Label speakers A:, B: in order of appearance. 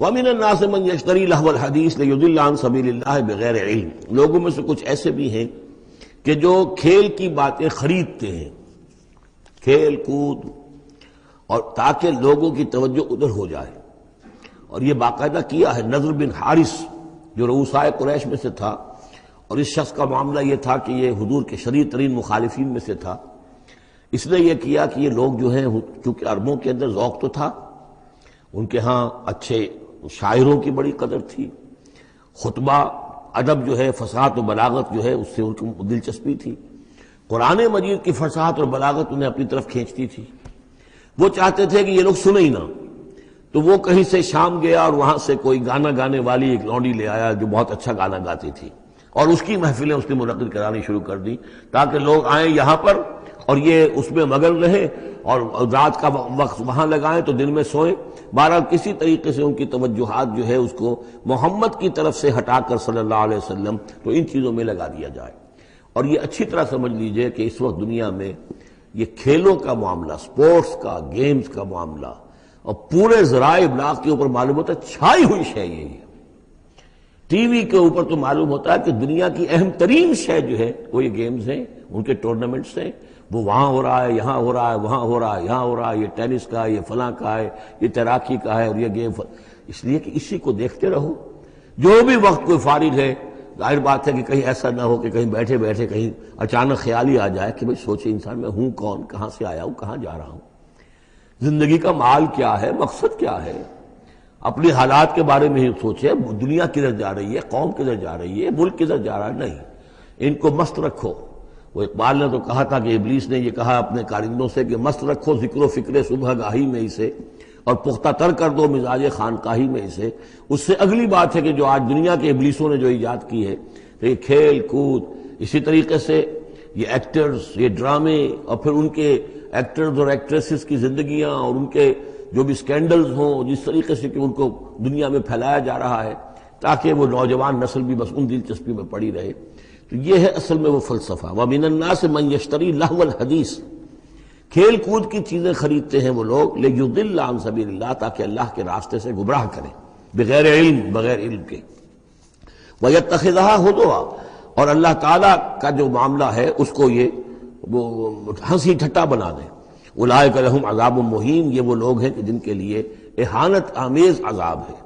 A: وَمِنَ النَّاسِ مَنْ يَشْتَرِي لَهْوَ الْحَدِيثِ لِيُضِلَّ عَنْ سَبِيلِ اللَّهِ بِغَيْرِ عِلْمٍ، لوگوں میں سے کچھ ایسے بھی ہیں کہ جو کھیل کی باتیں خریدتے ہیں، کھیل کود، اور تاکہ لوگوں کی توجہ ادھر ہو جائے. اور یہ باقاعدہ کیا ہے. نضر بن حارث جو رؤسائے قریش میں سے تھا، اور اس شخص کا معاملہ یہ تھا کہ یہ حضور کے شدید ترین مخالفین میں سے تھا. اس نے یہ کیا کہ یہ لوگ جو ہیں، چونکہ عربوں کے اندر ذوق تو تھا، ان کے ہاں اچھے شاعروں کی بڑی قدر تھی، خطبہ ادب جو ہے، فصاحت و بلاغت جو ہے اس سے ان کی دلچسپی تھی، قرآن مجید کی فصاحت اور بلاغت انہیں اپنی طرف کھینچتی تھی. وہ چاہتے تھے کہ یہ لوگ سنیں ہی نہ. تو وہ کہیں سے شام گیا اور وہاں سے کوئی گانا گانے والی ایک لونڈی لے آیا جو بہت اچھا گانا گاتی تھی، اور اس کی محفلیں اس نے منعقد کرانی شروع کر دی تاکہ لوگ آئیں یہاں پر اور یہ اس میں مگن رہیں اور رات کا وقت وہاں لگائیں تو دن میں سوئیں. بہرحال کسی طریقے سے ان کی توجہات جو ہے اس کو محمد کی طرف سے ہٹا کر صلی اللہ علیہ وسلم تو ان چیزوں میں لگا دیا جائے. اور یہ اچھی طرح سمجھ لیجئے کہ اس وقت دنیا میں یہ کھیلوں کا معاملہ، سپورٹس کا، گیمز کا معاملہ، اور پورے ذرائع ابلاغ کے اوپر معلوم ہوتا ہے چھائی ہوئی شے یہ ہے. ٹی وی کے اوپر تو معلوم ہوتا ہے کہ دنیا کی اہم ترین شے جو ہے وہ یہ گیمز ہیں، ان کے ٹورنامنٹس ہیں. وہ وہاں ہو رہا ہے، یہاں ہو رہا ہے، وہاں ہو رہا ہے، یہاں ہو رہا ہے، یہ ٹینس کا ہے، یہ فلاں کا ہے، یہ تیراکی کا ہے، اور یہ گیم. اس لیے کہ اسی کو دیکھتے رہو. جو بھی وقت کوئی فارغ ہے، ظاہر بات ہے کہ کہیں ایسا نہ ہو کہ کہیں بیٹھے بیٹھے کہیں اچانک خیال ہی آ جائے کہ بھئی سوچے انسان میں ہوں کون، کہاں سے آیا ہوں، کہاں جا رہا ہوں، زندگی کا مال کیا ہے، مقصد کیا ہے. اپنی حالات کے بارے میں ہی سوچے، دنیا کدھر جا رہی ہے، قوم کدھر جا رہی ہے، ملک کدھر جا رہا ہے. نہیں، ان کو مست رکھو. وہ اقبال نے تو کہا تھا کہ ابلیس نے یہ کہا اپنے کارندوں سے کہ مست رکھو ذکر و فکر صبح گاہی میں اسے، اور پختہ تر کر دو مزاج خانقاہی میں اسے. اس سے اگلی بات ہے کہ جو آج دنیا کے ابلیسوں نے جو ایجاد کی ہے کہ یہ کھیل کود، اسی طریقے سے یہ ایکٹرز، یہ ڈرامے، اور پھر ان کے ایکٹرز اور ایکٹریسز کی زندگیاں اور ان کے جو بھی سکینڈلز ہوں، جس طریقے سے کہ ان کو دنیا میں پھیلایا جا رہا ہے تاکہ وہ نوجوان نسل بھی بس ان دلچسپی میں پڑی رہے. تو یہ ہے اصل میں وہ فلسفہ. وَمِنَ النَّاسِ مَن يَشْتَرِي لَهْوَ الْحَدِيثِ، کھیل کود کی چیزیں خریدتے ہیں وہ لوگ، لِيُضِلَّ عَن سَبِيلِ اللَّهِ، تاکہ اللہ کے راستے سے گمراہ کریں، بغیر علم، بغیر علم کے. وَيَتَّخِذَهَا هُزُوًا، اور اللہ تعالیٰ کا جو معاملہ ہے اس کو یہ ہنسی ٹھٹا بنا دیں. اولئک لہم عذاب مہین، یہ وہ لوگ ہیں کہ جن کے لیے اہانت آمیز عذاب ہے.